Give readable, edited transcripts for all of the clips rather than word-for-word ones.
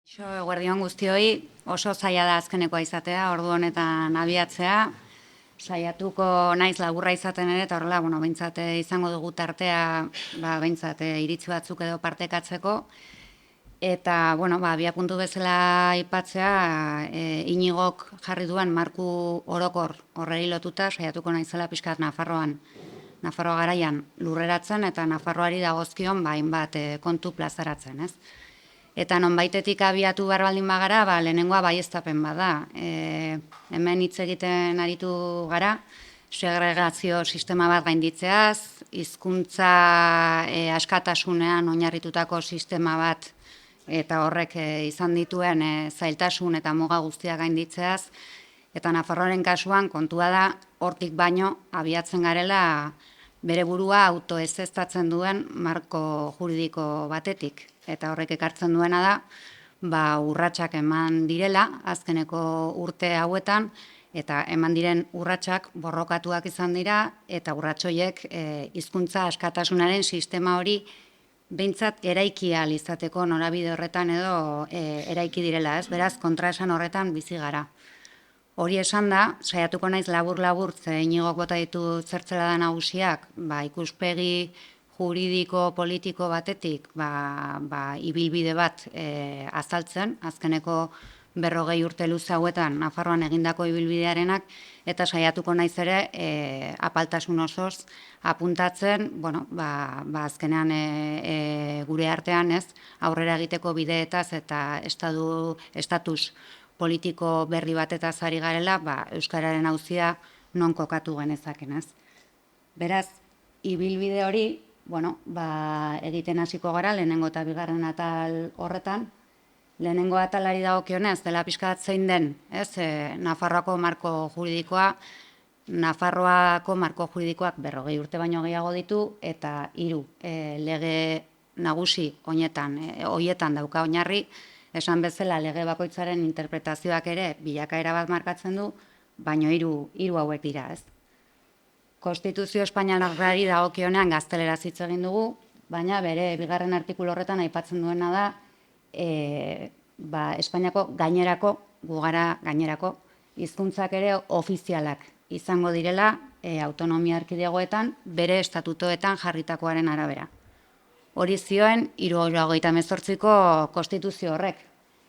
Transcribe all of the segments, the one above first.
Eguerdion guztioi, oso zaila da azkenekoa izatea, ordu honetan abiatzea. Saiatuko naiz laburra izaten ere, eta horrela, behintzat izango dugu tartea, behintzat iritzi batzuk edo partekatzeko. Eta, abiapuntu bezala aipatzea, Inigok jarri duen marku orokor horreri lotuta, saiatuko naizela pixkat Nafarroa garaian lurreratzen, eta Nafarroari dagozkion hainbat kontu plazaratzen, ez? Eta nonbaitetik abiatu behar baldin bagara, lehenengoa baieztapen bada. Hemen hitz egiten aritu gara, segregazio sistema bat gainditzeaz, hizkuntza askatasunean oinarritutako sistema bat, eta horrek izan dituen zailtasun eta muga guztiak gainditzeaz, eta Nafarroaren kasuan kontua da, hortik baino abiatzen garela bere burua autoezeztatzen duen marko juridiko batetik. Eta horrek ekartzen duena da, urratsak eman direla, azkeneko urte hauetan, eta eman diren urratsak borrokatuak izan dira, eta urratsoiek hizkuntza askatasunaren sistema hori behintzat eraiki ahal izateko norabide horretan edo eraiki direla, ez? Beraz, kontraesan horretan bizi gara. Hori esan da, saiatuko naiz labur-labur, ze Inigok bota ditu zertzela da nagusiak, ikuspegi juridiko, politiko batetik, ibilbide bat azaltzen, azkeneko 40 urte luze hauetan Nafarroan egindako ibilbidearenak, eta saiatuko naiz ere apaltasun osoz apuntatzen, azkenean gure artean, ez, aurrera egiteko bideetaz eta estatus politiko berri batetaz ari garela, euskararen auzia non kokatu genezaken, ez. Beraz, ibilbide hori, egiten hasiko gara, lehenengo eta bigarren atal horretan. Lehenengo atalari dagokionez, dela pixkat zein den, Nafarroako marko juridikoa, Nafarroako marko juridikoak 40 urte baino gehiago ditu, eta 3 lege nagusi hoietan dauka oinarri, esan bezala lege bakoitzaren interpretazioak ere bilakaera bat markatzen du, baino 3 hauek dira, ez. Konstituzio espainiarrari dagokionean gazteleraz hitz egin dugu, baina bere bigarren artikulu horretan aipatzen duena da, Espainiako gainerako hizkuntzak ere ofizialak izango direla autonomia erkidegoetan bere estatutoetan jarritakoaren arabera. Hori zioen 1978ko konstituzio horrek,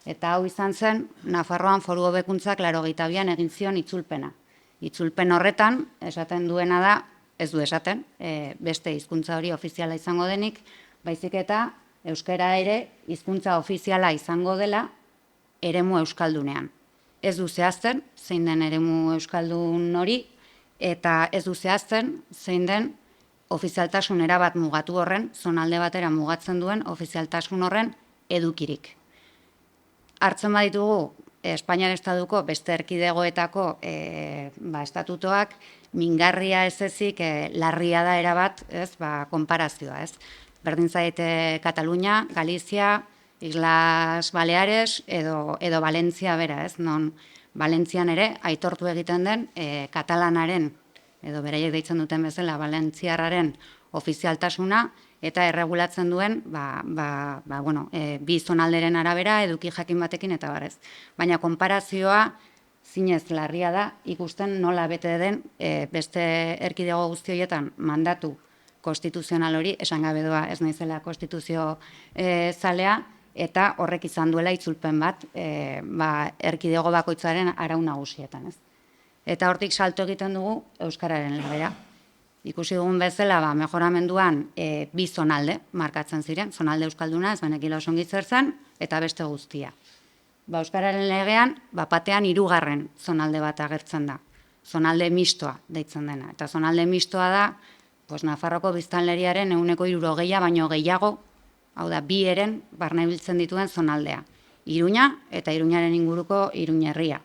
eta hau izan zen Nafarroan Foru Hobekuntzak 82an egin zion itzulpena. Itzulpen horretan, esaten duena da, ez du esaten, beste hizkuntza hori ofiziala izango denik, baizik eta euskara ere hizkuntza ofiziala izango dela eremu euskaldunean. Ez du zehazten, zein den eremu euskaldun hori, eta ez du zehazten, zein den ofizialtasun erabat mugatu horren, zonalde batera mugatzen duen ofizialtasun horren edukirik. Hartzen baditugu, Espainiar Estatuko beste erkidegoetako estatutoak mingarria ez ezik larria da erabat, konparazioa, ez? Berdin zaite Katalunia, Galizia, Islas Baleares edo Valentzia bera, ez? Non Valentzian ere aitortu egiten den katalanaren, edo beraiek deitzen duten bezala, valentziarraren ofizialtasuna, eta erregulatzen duen, bi zonalderen arabera, eduki jakin batekin eta barrez. Baina konparazioa zinez larria da, ikusten nola bete den beste erkidego guzti horietan mandatu konstituzional hori, esan gabe doa ez naizela konstituzio zalea, eta horrek izan duela itzulpen bat erkidego bakoitzaren arau nagusietan. Eta hortik salto egiten dugu euskararen labera. Ikusi dugun bezala, mejoramenduan bi zonalde markatzen ziren, zonalde euskalduna, ez benekila oso ongi zer zen, eta beste guztia. Euskararen legean, batean 3. zonalde bat agertzen da, zonalde mistoa deitzen dena. Eta zonalde mistoa da, Nafarroko biztanleriaren 60% baino gehiago, hau da, 2 eren barne biltzen dituen zonaldea. Iruña eta Iruñaren inguruko Iruña herria.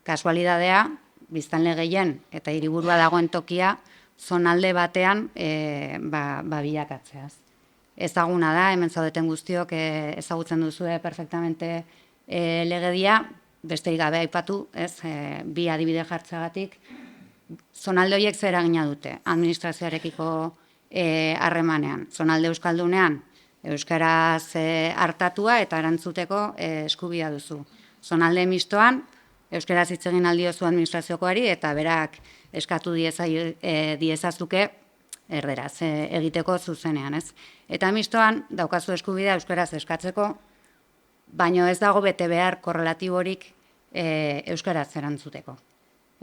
Kasualidadea, biztanle gehien eta hiriburua dagoen tokia, zonalde batean bilakatzeaz. Ezaguna da, hemen zaudeten guztiok ezagutzen duzue perfectamente legedia, besterik gabe aipatu, bi adibide jartzeagatik, zonalde horiek zer eragina dute administrazioarekiko harremanean. Zonalde euskaldunean euskaraz hartatua eta erantzuteko eskubidea duzu. Zonalde mistoan, euskaraz hitz egin aldiozu administraziokoari eta berak eskatu diezazuke erderaz egiteko zuzenean, ez? Eta mistoan daukazu eskubidea euskaraz eskatzeko, baino ez dago bete behar korrelatiborik euskaraz erantzuteko.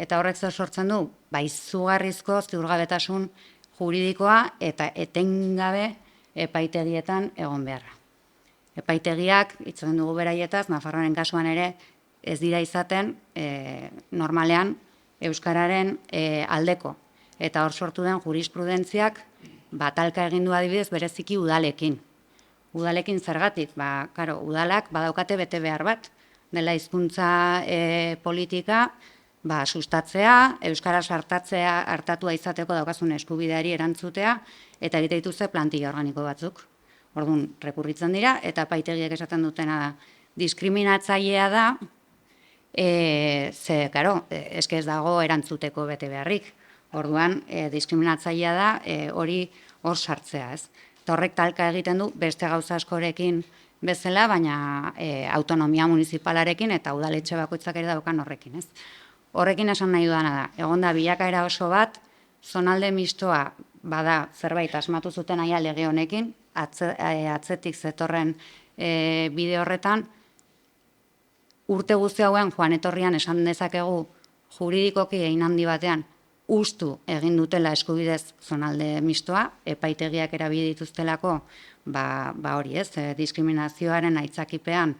Eta horrek zer sortzen du, izugarrizko ziurgabetasun juridikoa eta etengabe epaitegietan egon beharra. Epaitegiak, hitz egin dugu beraietaz, Nafarroaren kasuan ere ez dira izaten normalean euskararen aldeko. Eta hor sortu den jurisprudentziak talka egin du adibidez bereziki udalekin. Udalekin zergatik? Udalak badaukate bete behar bat, dela hizkuntza politika sustatzea, euskaraz hartatua izateko daukazun eskubideari erantzutea, eta egite dituzte plantilla organiko batzuk. Orduan, rekurritzen dira, eta epaitegiek esaten dutena da. Diskriminatzailea da, eske ez dago erantzuteko bete beharrik. Orduan, diskriminatzailea da hori hor sartzea, ez? Eta horrek talka egiten du beste gauza askorekin bezala, baina autonomia municipalarekin eta udaletxe bakoitzak ere daukan horrekin, ez? Horrekin esan nahi dudana da, egon da bilakaera oso bat, zonalde mistoa bada zerbait asmatu zuten aia lege honekin, atzetik zetorren bide horretan, urte guzti hauen joan etorrian esan dezakegu juridikoki egin handi batean ustu egin dutela eskubidez zonalde mistoa, epaitegiak erabili dituztelako hori ez, diskriminazioaren aitzakipean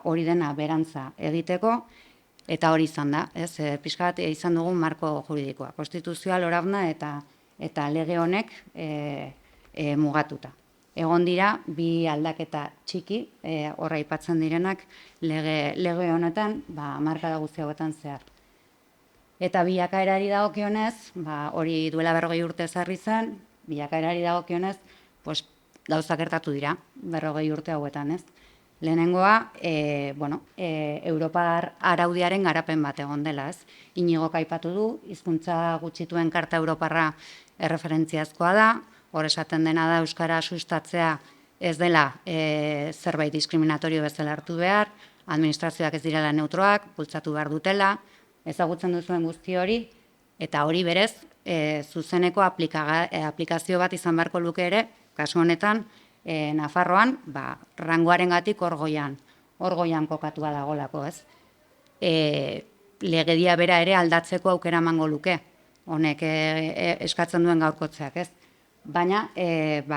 hori dena berantza egiteko, eta hori izan da, ez, pixka bat izan dugun marko juridikoa, konstituzioa lorabna eta lege honek mugatuta. Egon dira, bi aldaketa txiki, horra aipatzen direnak, lege honetan, hamarkada guzti hauetan zehar. Eta bilakaerari dagokionez, hori duela 40 urte ezarri zen, bilakaerari dagokionez, gauzak gertatu dira, 40 urte hauetan, ez? Lehenengoa, Europar araudiaren garapen bat egon dela, ez? Iñigok aipatu du, hizkuntza gutxituen karta Europarra erreferentziazkoa da, hor esaten dena da euskara sustatzea ez dela zerbait diskriminatorio bezala hartu behar, administrazioak ez direla neutroak, bultzatu behar dutela, ezagutzen duzuen guzti hori, eta hori berez, zuzeneko aplikazio bat izan beharko luke ere, kasu honetan, Nafarroan, rangoaren gatik hor goian kokatua dagolako, ez? Legedia bera ere aldatzeko aukera emango luke, honek eskatzen duen gaurkotzeak, ez? Baina,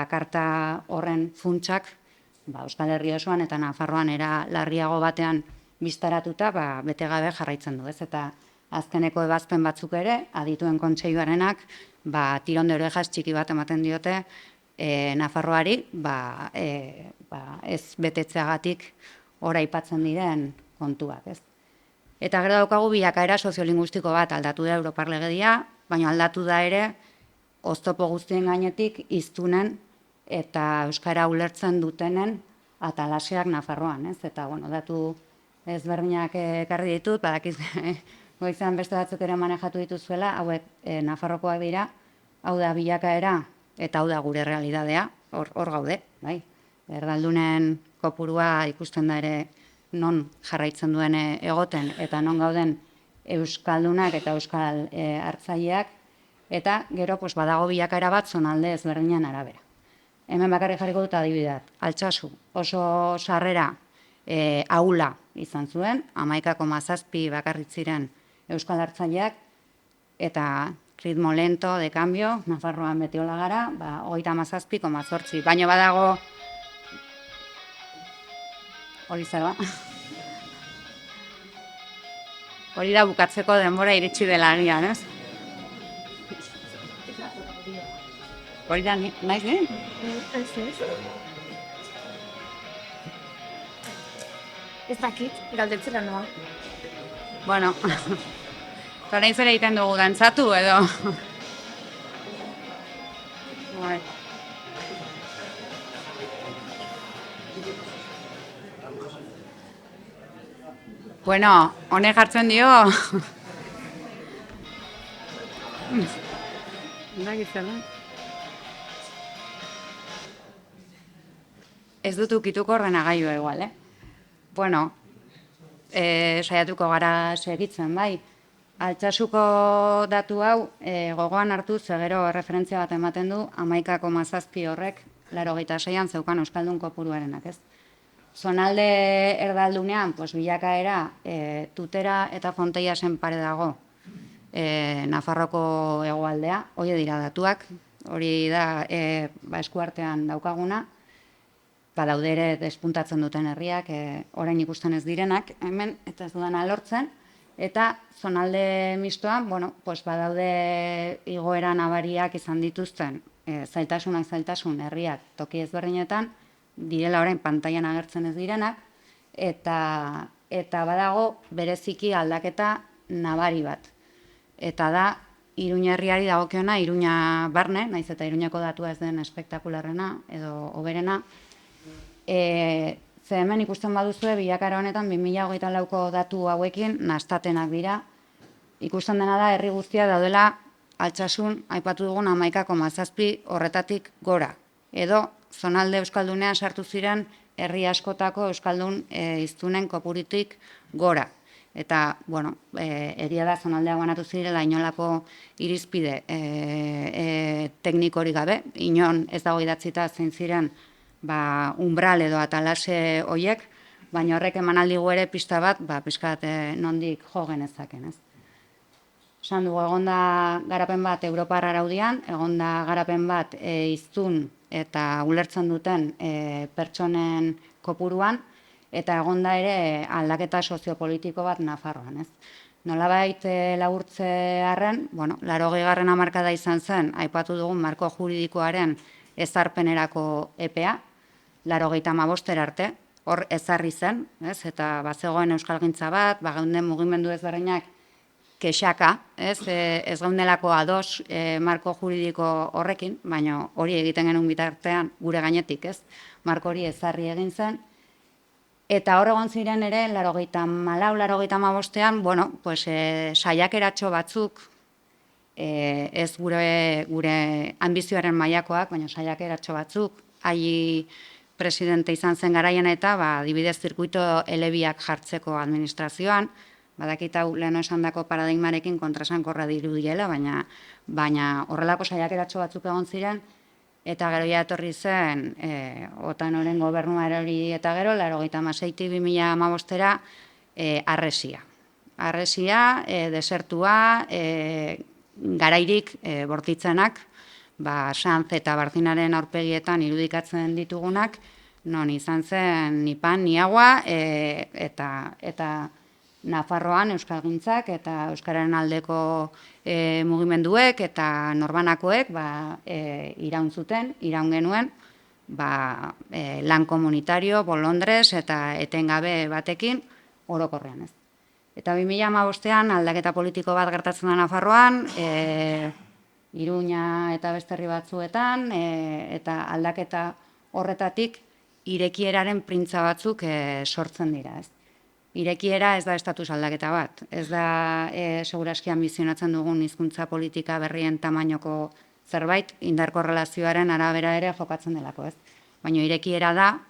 karta horren funtsak, Euskal Herri osoan eta Nafarroan era larriago batean biztaratuta, bete gabe jarraitzen du, ez? Eta azkeneko ebazpen batzuk ere, adituen kontseiluarenak, tiron de orejas txiki bat ematen diote, Nafarroari, ez betetzeagatik ora aipatzen diren kontuak, ez? Eta gero daukagu bilakaera soziolinguistiko bat aldatu da Europar legedia, baina aldatu da ere oztopo guztien gainetik hiztunen eta euskara ulertzen dutenen atalaseak Nafarroan, ez? Eta, datu ezberdinak ekarri ditut, badakiz goizean beste batzuk ere manejatu dituzuela, hauek Nafarrokoak dira, hau da bilakaera, eta hau da gure realidadea, hor gaude, bai. Erdaldunen kopurua ikusten da ere non jarraitzen duen egoten, eta non gauden euskaldunak eta euskal hartzaileak, eta gero badago bilakaera bat zonalde ezberdinen arabera. Hemen bakarrik jarriko dut adibideak, Altsasu oso sarrera ahula izan zuen, 11,7 bakarrik ziren euskal hartzaileak, eta ritmo lento, de cambio, Nafarroan beti hola gara, 37,8, baino badago, hori zer ba? Hori da bukatzeko denbora iritsi dela agian, ez? Hori da, naiz, Ez dakit, galdetzera noa. Bueno, orain zer egiten dugu, dantzatu edo? Bueno, honek jartzen dio. Ez dut ukituko ordenagailua igual, Bueno, saiatuko gara segitzen, bai. Altsasuko datu hau gogoan hartu, gero referentzia bat ematen du, 11,7 horrek, 86an zeukan euskaldun kopuruarenak, ez? Zonalde erdaldunean, bilakaera, Tutera eta Fonteiasen pare dago, Nafarroko hegoaldea, hori dira datuak, hori da eskuartean daukaguna, daude ere despuntatzen duten herriak, orain ikusten ez direnak, hemen, eta ez dudana lortzen, eta zonalde mistoan, badaude igoera nabariak izan dituzten, zailtasun herriak toki ezberdinetan, direla orain pantailan agertzen ez direnak, eta badago bereziki aldaketa nabari bat. Eta da, Iruña herriari dagokiona, Iruña barne, naiz eta Iruñako datua ez den espektakularrena edo hoberena, ze hemen ikusten baduzue, bilakara honetan 2024ko datu hauekin nastatenak dira. Ikusten dena da, herri guztia daudela altsasun, aipatu dugun 11,7 horretatik gora. Edo, zonalde euskaldunean sartu ziren herri askotako euskaldun hiztunen kopuritik gora. Eta, egia da zonaldea banatu zirela inolako irizpide teknikorik gabe, inon ez dago idatzita zein ziren umbral edo atalase hoiek, baina horrek emanaldigu ere pista bat, pixkat nondik jo genezaken, ez? Esan dugu, egonda garapen bat Europar araudian, egonda garapen bat hiztun eta ulertzen duten pertsonen kopuruan, eta egonda ere aldaketa soziopolitiko bat Nafarroan, ez? Nolabait laburtze arren, 80. hamarkada izan zen, aipatu dugun marko juridikoaren ezarpenerako epea, 85 arte, hor ezarri zen, eta bazegoen euskalgintza bat, geunden mugimendu ezberdinak kexaka, ez geundelako ados marko juridiko horrekin, baina hori egiten genuen bitartean gure gainetik, ez? Marko hori ezarri egin zen, eta hor egon ziren ere, 84-85ean, saiakeratxo batzuk, ez gure ambizioaren mailakoak, baina saiakeratxo batzuk, hai presidente izan zen garaian eta, adibidez, zirkuito elebiak jartzeko administrazioan, badakit hau leheno esandako paradigmarekin kontrasankorra dirudiela, baina horrelako saiakeratxo batzuk egon ziren, eta gero ja etorri zen, Otanoren gobernua erori eta gero, 86-tik 2015era, harresia. Harresia, desertua, garairik bortitzenak, Sanz eta Barzinaren aurpegietan irudikatzen ditugunak, non izan zen ni pan, ni agua, eta Nafarroan euskalgintzak eta euskararen aldeko mugimenduek eta norbanakoek iraun zuten, iraun genuen, lan komunitario, bolondrez eta etengabe batekin orokorrean, ez. Eta 2015ean aldaketa politiko bat gertatzen da Nafarroan, Iruña eta beste herri batzuetan, eta aldaketa horretatik irekieraren printza batzuk sortzen dira, ez. Irekiera ez da estatus aldaketa bat, ez da seguraski ambizionatzen dugun hizkuntza politika berrien tamainoko zerbait, indar korrelazioaren arabera ere jokatzen delako, ez. Baina irekiera da,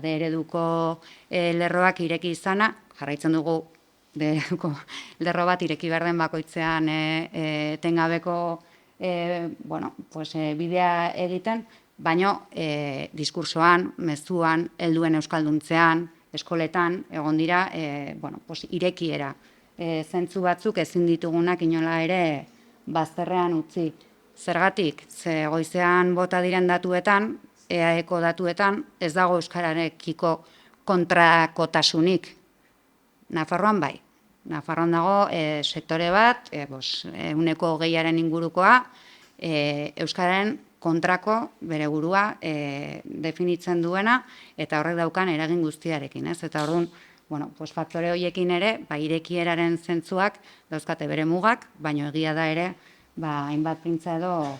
de ereduko lerroak ireki izana, jarraitzen dugu lerro bat ireki behar den bakoitzean etengabeko bidea egiten, baina diskursoan, mezuan, helduen euskalduntzean, eskoletan, egon dira, irekiera. Zentzu batzuk ezin ditugunak inola ere bazterrean utzi. Zergatik, ze goizean bota diren datuetan, EAEko datuetan, ez dago euskararekiko kontrakotasunik. Nafarroan bai. Nafarroan dago sektore bat, 20% ingurukoa, euskararen kontrako bere burua definitzen duena eta horrek daukan eragin guztiarekin, ez? Eta orduan, faktore horiekin ere, irekieraren zentzuak dauzkate bere mugak, baina egia da ere, hainbat printza edo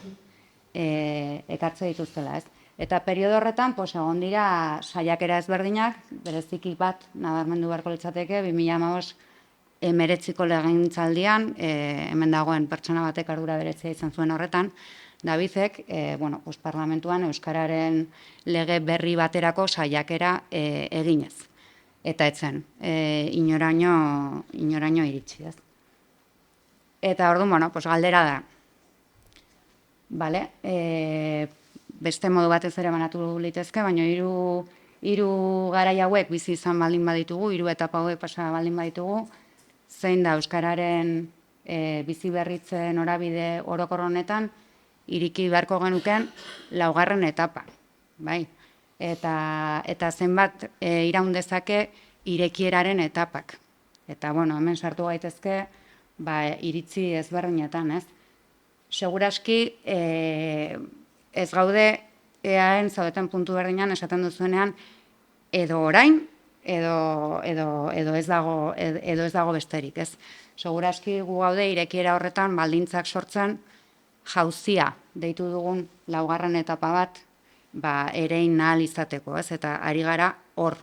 ekartze dituztela, ez? Eta periodo horretan, egon dira saiakera ezberdinak, bereziki bat nabarmendu beharko litzateke, 2015 legegintzaldian, hemen dagoen pertsona batek ardura berezia izan zuen horretan, Davidek, parlamentuan euskararen lege berri baterako saiakera eginez. Eta etzen, inoraino iritsi, ez. Eta orduan, galdera da. Beste modu batez ere banatu litezke, baina hiru garai hauek bizi izan baldin baditugu, hiru etapa hauek pasa baldin baditugu, zein da euskararen bizi berritze norabide orokor honetan iriki beharko genuken 4. etapa, bai. Eta zenbat iraun dezake irekieraren etapak. Eta, hemen sartu gaitezke, iritzi ezberdinetan, ez? Seguraski, ez gaude eaen zaudeten puntu berdinean esaten duzuenean edo orain, edo ez dago besterik, ez? Seguraski gu gaude irekiera horretan baldintzak sortzen jauzia deitu dugun 4. etapa bat, erein ahal izateko, ez? Eta ari gara hor.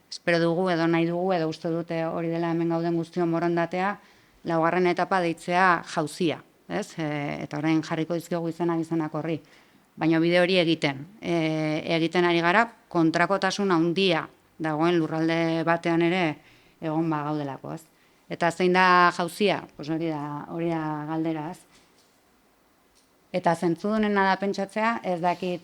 Espero dugu, edo nahi dugu, edo uste dute hori dela hemen gauden guztion borondatea, 4. etapa deitzea jauzia, ez? Eta orain jarriko dizkiogu izenak horri. Baina bide hori egiten ari gara, kontrakotasun handia dagoen lurralde batean ere egon gaudelako, ez? Eta zein da jauzia? Hori da galdera, ez? Eta zentzudunena da pentsatzea, ez dakit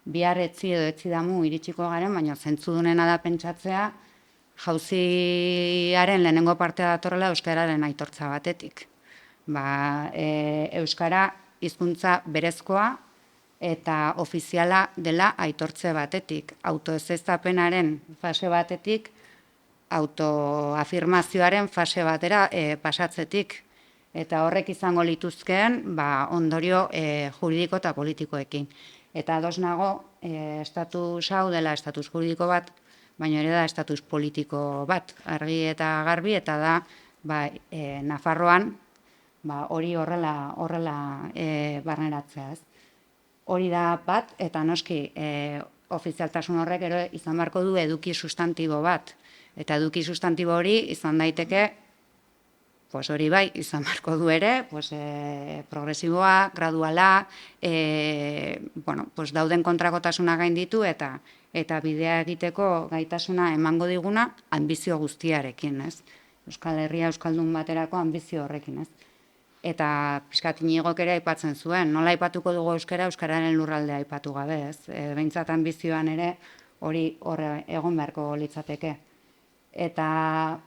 bihar etzi edo etzi damu iritsiko garen, baina zentzudunena da pentsatzea jauziaren lehenengo partea datorrela euskararen aitortza batetik. Euskara hizkuntza berezkoa eta ofiziala dela aitortze batetik. Autoezeztapenaren fase batetik, autoafirmazioaren fase batera pasatzetik. Eta horrek izango lituzkeen ondorio juridiko eta politikoekin. Eta ados nago, estatus hau dela estatus juridiko bat, baina ere da estatus politiko bat, argi eta garbi, eta da Nafarroan hori horrela barneratzea. Hori da bat, eta noski ofizialtasun horrek ero izan beharko du eduki sustantibo bat. Eta eduki sustantibo hori izan daiteke, hori bai, izan beharko du ere, progresiboa, graduala, dauden kontrakotasuna gainditu eta bidea egiteko gaitasuna emango diguna anbizio guztiarekin, ez? Euskal Herria euskaldun baterako anbizio horrekin, ez? Eta pixkat Inigok ere aipatzen zuen, nola aipatuko dugu euskararen lurraldea aipatu gabe, ez? Behintzat anbizioan ere hori egon beharko litzateke. Eta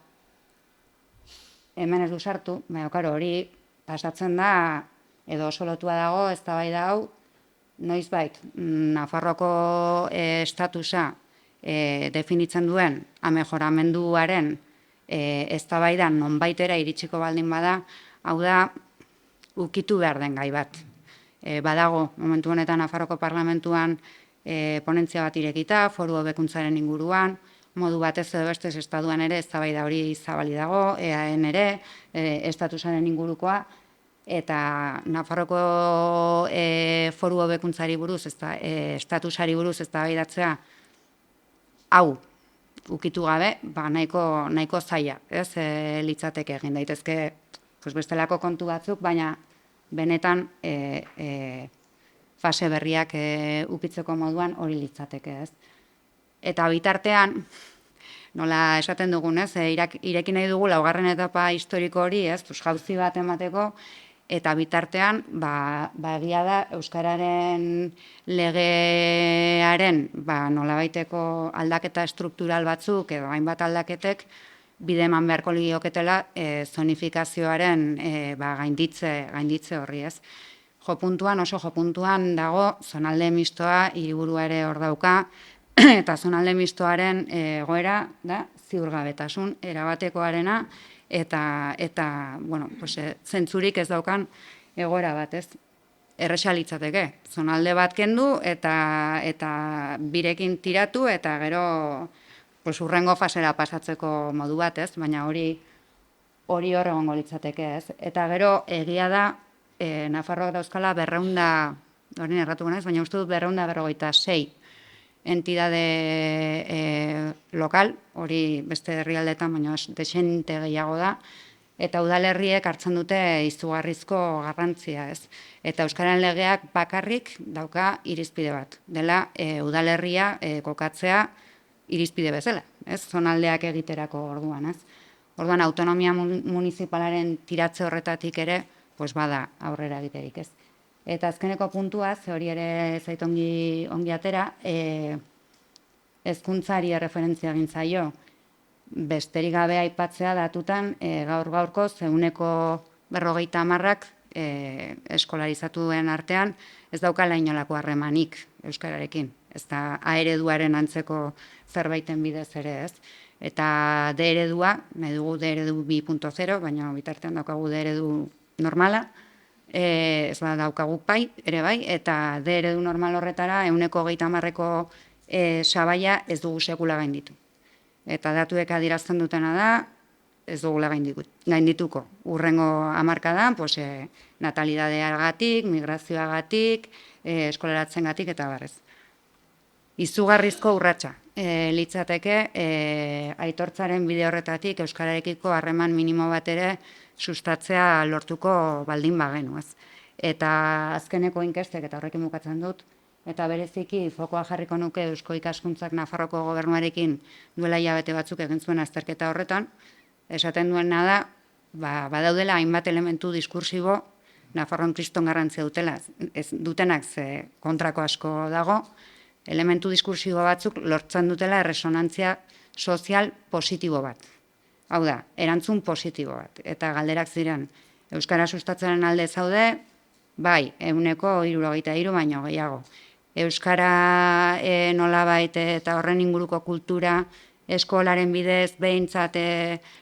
hemen ez du sartu, baina hori pasatzen da, edo oso lotua dago, eztabaida hau, noizbait, Nafarroako estatusa definitzen duen amejoramenduaren eztabaidan nonbaitera iritsiko baldin bada, hau da, ukitu behar den gai bat. Badago, momentu honetan Nafarroako parlamentuan ponentzia bat irekita, foru hobekuntzaren inguruan, modu batez edo bestez estatuan ere eztabaida hori zabali dago, EAen ere, estatusaren ingurukoa, eta Nafarroko foru hobekuntzari buruz, estatusari buruz eztabaidatzea hau ukitu gabe, nahiko zaila, ez litzateke egin daitezke bestelako kontu batzuk, baina benetan fase berriak ukitzeko moduan hori litzateke, ez? Eta bitartean, nola esaten dugun, ez, ireki nahi dugu 4. etapa historiko hori, ez, jauzi bat emateko, eta bitartean, egia da, euskararen legearen nolabaiteko aldaketa estruktural batzuk, edo hainbat aldaketek, bide eman beharko lioketela zonifikazioaren gainditze horri, ez. Oso jopuntuan dago, zonalde mistoa, hiriburua ere hor dauka, eta zonalde mistoaren egoera da ziurgabetasun erabatekoarena eta zentzurik ez daukan egoera bat, ez? Erresa litzateke, zonalde bat kendu eta birekin tiratu eta gero hurrengo fasera pasatzeko modu bat, ez? Baina hori hor egongo litzateke, ez? Eta gero egia da Nafarroak dauzkala 200, orain erratuko naiz, baina uste dut 256 entidade lokal, hori beste herrialdetan, baina desente gehiago da, eta udalerriek hartzen dute izugarrizko garrantzia, ez? Eta Euskararen legeak bakarrik dauka irizpide bat, dela udalerria kokatzea irizpide bezala, ez? Zonaldeak egiterako orduan, ez? Orduan, autonomia municipalaren tiratze horretatik ere, pues bada aurrera egiterik, ez? Eta azkeneko puntua, ze hori ere zait ongi atera, hezkuntzari erreferentzia egin zaio, besterik gabe aipatzea datutan, gaur-gaurko 50% eskolarizatuen artean ez daukala inolako harremanik euskararekin. Ez da A ereduaren antzeko zerbaiten bidez ere, ez? Eta D eredua, nahi dugu D eredu 2.0, baina bitartean daukagu D eredu normala, ez daukagu pai, ere bai, eta D eredu normal horretara 130%ko sabaia ez dugu sekula gainditu. Eta datuek adierazten dutena da, ez dugula gaindituko. Urrengo hamarkadan, natalidadeagatik, migrazioagatik, eskolaratzengatik eta barrez. Izugarrizko urratsa litzateke aitortzaren bide horretatik euskararekiko harreman minimo bat ere sustatzea lortuko baldin bagenu, ez. Eta azkeneko inkestek, eta horrekin bukatzen dut, eta bereziki fokoa jarriko nuke Eusko Ikaskuntzak Nafarroko gobernuarekin duela hilabete batzuk egin zuen azterketa horretan, esaten duena da, badaudela hainbat elementu diskursibo Nafarroan kriston garrantzia dutenak ze kontrako asko dago, elementu diskursibo batzuk lortzen dutela erresonantzia sozial positibo bat. Hau da, erantzun positibo bat. Eta galderak ziren, euskara sustatzenen alde zaude, bai, 73% baino gehiago. Euskara nolabait eta horren inguruko kultura eskolaren bidez behintzat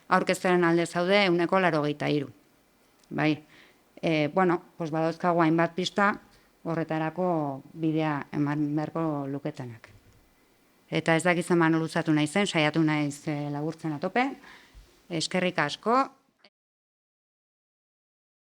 aurkezteren alde zaude 83%. Bai, badauzkagu hainbat pista horretarako bidea eman beharko luketenak. Eta ez dakitzen luzatu nahi zen, saiatu naiz laburtzen atope. Eskerrik asko.